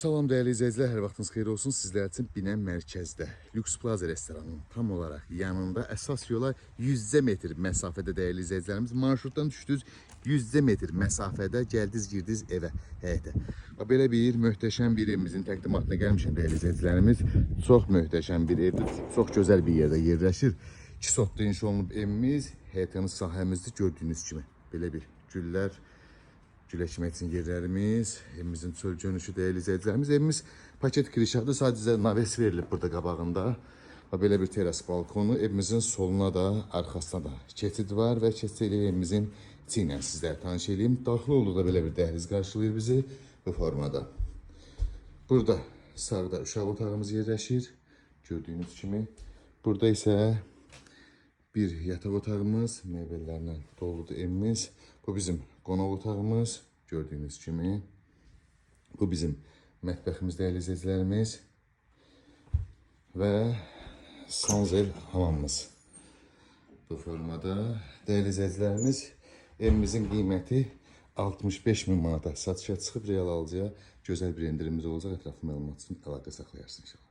Salam değerli izleyiciler, hər vaxtınız xeyir olsun. Sizlər üçün Binən mərkəzdə Lüks Plaza restoranının tam olaraq yanında əsas yola 100 metr məsafədə değerli izleyicilərimiz. Marşrutdan düşdünüz, 100 metr məsafədə gəldiniz, girdiniz evə, həyətə. Belə bir möhtəşəm bir evimizin təqdimatına gəlmişəm değerli izleyicilərimiz. Çox möhtəşəm bir evdir, çox gözəl bir yerdə yerləşir. 2 sotda inşa olunub evimiz, həyətyanı sahəmizdə gördüyünüz kimi. Belə bir güllər, gül ekmək üçün yerlərimiz, evimizin çöl görünüşü değerli izleyicilerimiz. Evimiz paket kirişadır, sadəcə naves verilib burada qabağında. Belə bir teras balkonu, evimizin soluna da, arxasına da keçid var və keçid evimizin içi ilə sizlərə tanış edeyim. Daxil olduqda belə bir dəhliz qarşılayır bizi bu formada. Burada sağda uşaq otağımız yerləşir, gördüyünüz kimi. Burada isə bir yataq otağımız, mebellərlə doludur evimiz. Bu bizim qonaq otağımız, gördüyünüz kimi. Bu bizim mətbəximiz değerli izleyicilerimiz. Və sanzel hamamımız. Bu formada değerli izleyicilerimiz, evimizin qiyməti 65.000 manata satışa çıxıb, real alıcıya gözəl bir endirimimiz olacaq. Ətraflı məlumat üçün əlaqə saxlayarsınız inşallah.